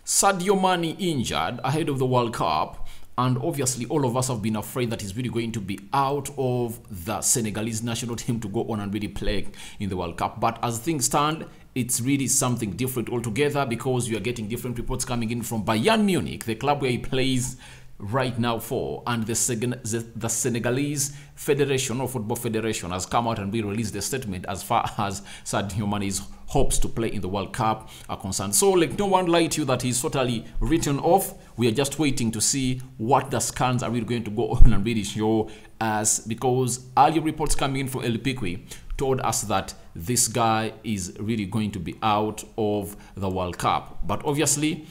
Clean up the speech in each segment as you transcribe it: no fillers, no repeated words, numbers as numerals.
Sadio Mane injured ahead of the World Cup, and obviously all of us have been afraid that he's really going to be out of the Senegalese national team to go on and really play in the World Cup. But as things stand, it's really something different altogether, because we are getting different reports coming in from Bayern Munich, the club where he plays right now for, and the Senegalese Federation or Football Federation has come out and we released a statement as far as Sadio Mane's hopes to play in the World Cup are concerned. So like, no one lied to you that he's totally written off. We are just waiting to see what the scans are really going to go on and really show us, because earlier reports coming in from El Piqui told us that this guy is really going to be out of the World Cup. But obviously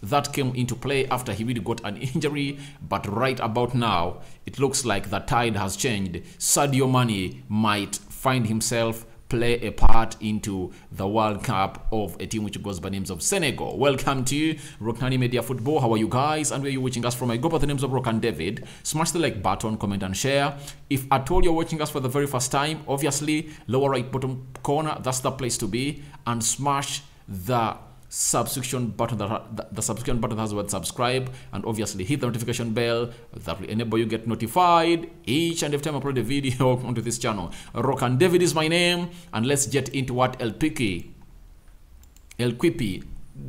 that came into play after he really got an injury. But right about now, it looks like the tide has changed. Sadio Mane might find himself play a part into the World Cup of a team which goes by names of Senegal. Welcome to Rokani Media Football. How are you guys? And where are you watching us from? I go by the names of Rokani David. Smash the like button, comment and share. If at all you're watching us for the very first time, obviously lower right bottom corner, that's the place to be, and smash the subscription button, the subscription button that has the word subscribe, and obviously hit the notification bell that will enable you get notified each and every time I upload a video onto this channel. Rokani David is my name, and let's get into what El Piqui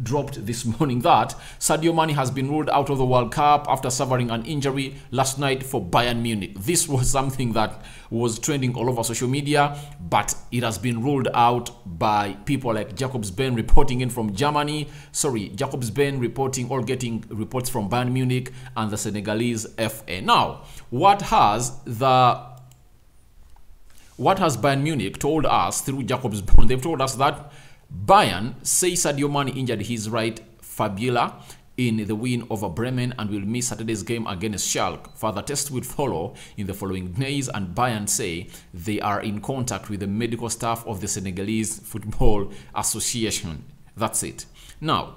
dropped this morning, that Sadio Mane has been ruled out of the World Cup after suffering an injury last night for Bayern Munich. This was something that was trending all over social media, but it has been ruled out by people like Jakobsben reporting in from Germany. Jakobsben reporting or getting reports from Bayern Munich and the Senegalese FA. Now, what has Bayern Munich told us through Jakobsben? They've told us that Bayern say Sadio Mane injured his right fibula in the win over Bremen and will miss Saturday's game against Schalke. Further tests will follow in the following days, and Bayern say they are in contact with the medical staff of the Senegalese Football Association. That's it. Now,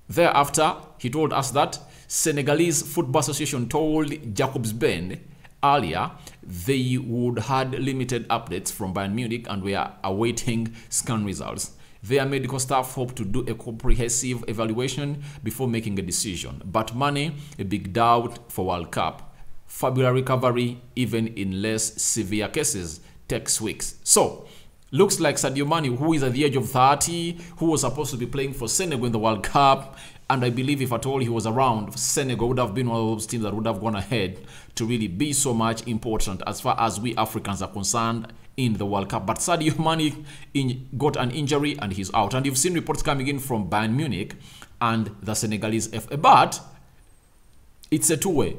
thereafter, he told us that Senegalese Football Association told Jakobsben earlier they would had limited updates from Bayern Munich and we are awaiting scan results. Their medical staff hope to do a comprehensive evaluation before making a decision. But Mane, a big doubt for World Cup. Fibula recovery, even in less severe cases, takes weeks. So, looks like Sadio Mane, who is at the age of 30, who was supposed to be playing for Senegal in the World Cup, and I believe if at all he was around, Senegal would have been one of those teams that would have gone ahead to really be so much important as far as we Africans are concerned in the World Cup. But Sadio Mane got an injury and he's out. And you've seen reports coming in from Bayern Munich and the Senegalese FA. But it's a two-way.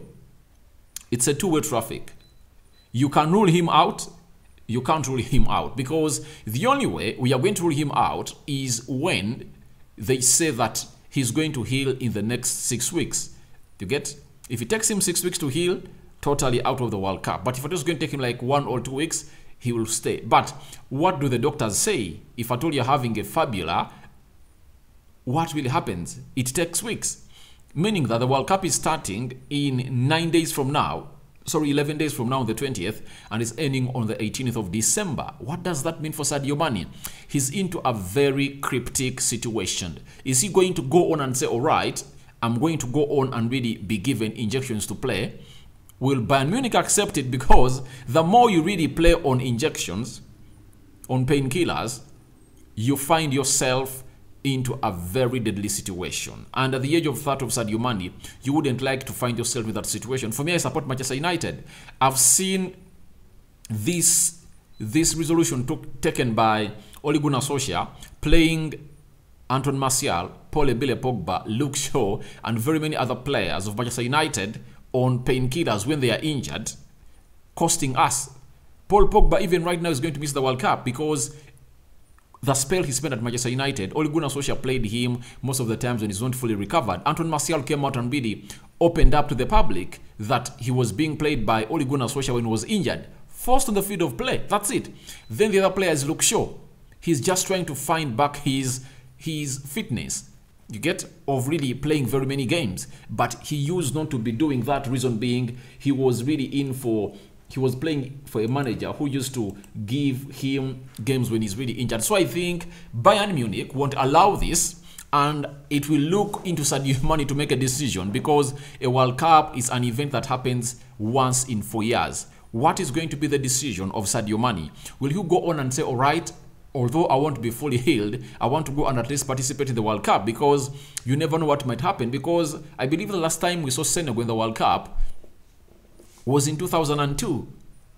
It's a two-way traffic. You can rule him out. You can't rule him out, because the only way we are going to rule him out is when they say that he's going to heal in the next 6 weeks. You get? If it takes him 6 weeks to heal, totally out of the World Cup. But if it is going to take him like 1 or 2 weeks, he will stay. But what do the doctors say? If at all you're having a fibula, what really happens? It takes weeks. Meaning that the World Cup is starting in 9 days from now. 11 days from now on the 20th, and is ending on the 18th of December. What does that mean for Sadio Mane? He's into a very cryptic situation. Is he going to go on and say, all right, I'm going to go on and really be given injections to play? Will Bayern Munich accept it? Because the more you really play on injections, on painkillers, you find yourself into a very deadly situation. And at the age of 30 of Sadio Mane, you wouldn't like to find yourself in that situation. For me, I support Manchester United. I've seen this resolution taken by Ole Gunnar Solskjaer playing Anton Martial, Paul-Ebele Pogba, Luke Shaw, and very many other players of Manchester United on painkillers when they are injured, costing us. Paul Pogba, even right now, is going to miss the World Cup because the spell he spent at Manchester United, Ole Gunnar Solskjaer played him most of the times when he's not fully recovered. Anton Martial came out and really opened up to the public that he was being played by Ole Gunnar Solskjaer when he was injured. Forced on the field of play. That's it. Then the other player is Luke Shaw. He's just trying to find back his fitness. You get? Of really playing very many games. But he used not to be doing that, reason being he was really he was playing for a manager who used to give him games when he's really injured. So I think Bayern Munich won't allow this, and it will look into Sadio Mane to make a decision, because a World Cup is an event that happens once in 4 years. What is going to be the decision of Sadio Mane? Will he go on and say, all right, although I want to be fully healed, I want to go and at least participate in the World Cup, because you never know what might happen. Because I believe the last time we saw Senegal in the World Cup was in 2002.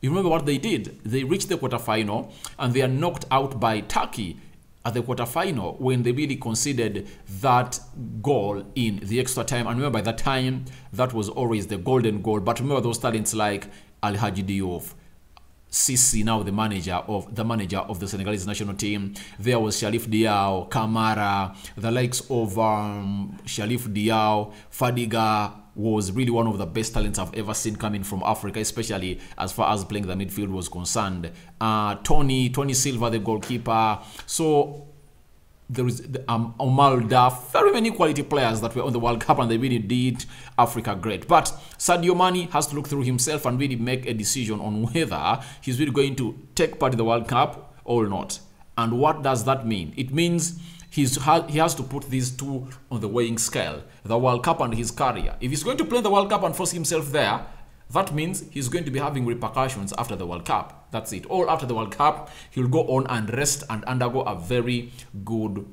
You remember what they did? They reached the quarterfinal and they are knocked out by Turkey at the quarterfinal when they really conceded that goal in the extra time. And remember, by that time, that was always the golden goal. But remember those talents like Al-Hadji Diouf, Sisi, now the manager of the Senegalese national team. There was Salif Diao, Kamara, the likes of Salif Diao, Fadiga was really one of the best talents I've ever seen coming from Africa, especially as far as playing the midfield was concerned. Tony Silva, the goalkeeper. So there is Omar Daf, very many quality players that were on the World Cup, and they really did Africa great. But Sadio Mane has to look through himself and really make a decision on whether he's really going to take part in the World Cup or not. And what does that mean? It means he has to put these two on the weighing scale, the World Cup and his career. If he's going to play the World Cup and force himself there, that means he's going to be having repercussions after the World Cup. That's it. Or after the World Cup, he'll go on and rest and undergo a very good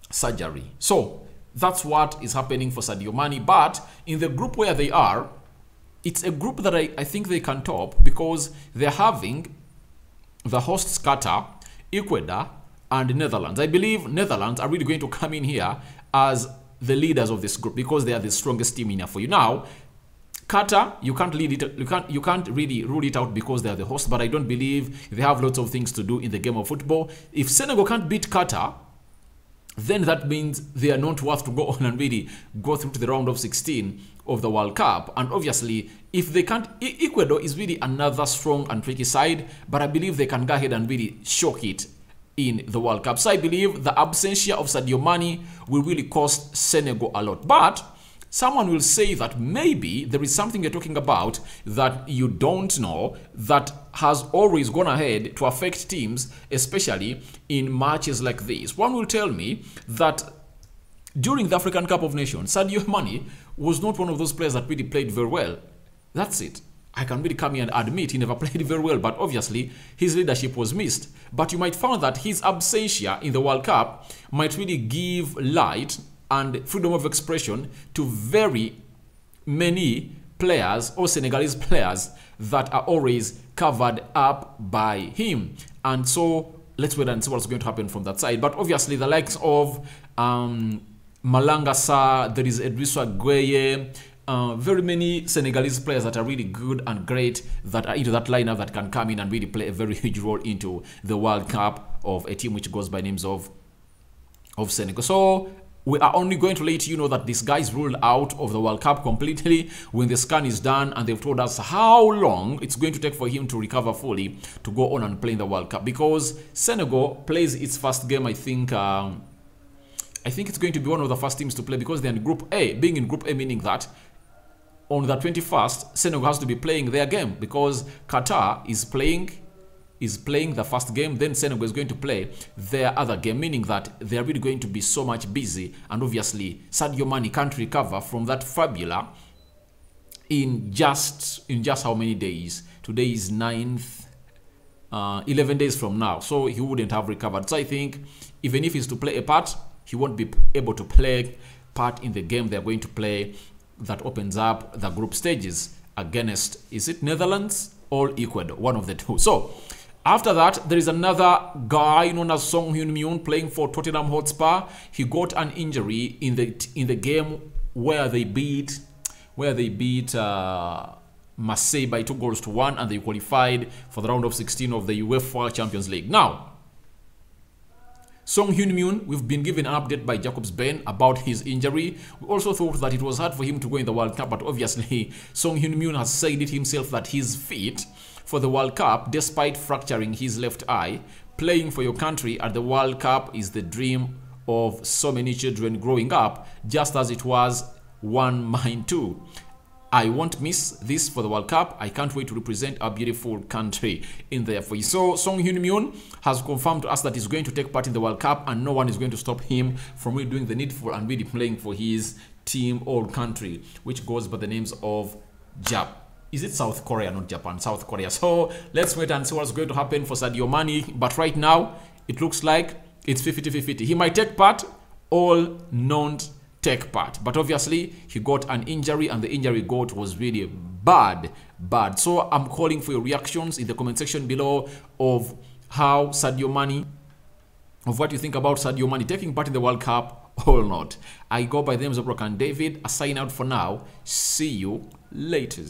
surgery. So that's what is happening for Sadio Mane. But in the group where they are, it's a group that I think they can top, because they're having the hosts Qatar, Ecuador, and Netherlands. I believe Netherlands are really going to come in here as the leaders of this group, because they are the strongest team in here for you. Now, Qatar, you can't really rule it out because they are the host, but I don't believe they have lots of things to do in the game of football. If Senegal can't beat Qatar, then that means they are not worth to go on and really go through to the round of 16 of the World Cup. And obviously, if they can't, Ecuador is really another strong and tricky side, but I believe they can go ahead and really shock it in the World Cup. So I believe the absentia of Sadio Mane will really cost Senegal a lot. But someone will say that maybe there is something you're talking about that you don't know that has always gone ahead to affect teams, especially in matches like this. One will tell me that during the African Cup of Nations, Sadio Mane was not one of those players that really played very well. That's it. I can really come here and admit he never played very well, but obviously his leadership was missed. But you might find that his absentia in the World Cup might really give light and freedom of expression to very many players or Senegalese players that are always covered up by him. And so let's wait and see what's going to happen from that side. But obviously the likes of Malanga Sarr, there is Idrissa Gueye, very many Senegalese players that are really good and great that are into that lineup that can come in and really play a very huge role into the World Cup of a team which goes by names of Senegal. So we are only going to let you know that this guy is ruled out of the World Cup completely when the scan is done, and they've told us how long it's going to take for him to recover fully to go on and play in the World Cup, because Senegal plays its first game, I think it's going to be one of the first teams to play, because they're in Group A. Being in Group A meaning that on the 21st, Senegal has to be playing their game, because Qatar is playing the first game, then Senegal is going to play their other game, meaning that they are really going to be so much busy. And obviously, Sadio Mane can't recover from that fabula in just how many days? Today is 9th, 11 days from now, so he wouldn't have recovered. So I think even if he's to play a part, he won't be able to play part in the game they're going to play that opens up the group stages against, is it Netherlands or Ecuador? One of the two. So after that, there is another guy known as Heung-min playing for Tottenham Hotspur. He got an injury in the game where they beat Marseille by 2-1, and they qualified for the round of 16 of the UEFA Champions League. Now, Heung-min, we've been given an update by Jacobs Ben about his injury. We also thought that it was hard for him to go in the World Cup, but obviously Heung-min has said it himself that he's fit for the World Cup despite fracturing his left eye. Playing for your country at the World Cup is the dream of so many children growing up, just as it was one mine too. I won't miss this for the World Cup. I can't wait to represent our beautiful country in there for you. So Song Heung-min has confirmed to us that he's going to take part in the World Cup and no one is going to stop him from really doing the needful and really playing for his team or country, which goes by the names of Jap. Is it South Korea, not Japan? South Korea. So let's wait and see what's going to happen for Sadio Mane. But right now, it looks like it's 50-50. He might take part, all not take part. But obviously, he got an injury and the injury he got was really bad. So I'm calling for your reactions in the comment section below of how Sadio Mane, of what you think about Sadio Mane taking part in the World Cup or not. I go by the names of Rokani David. A sign out for now. See you later.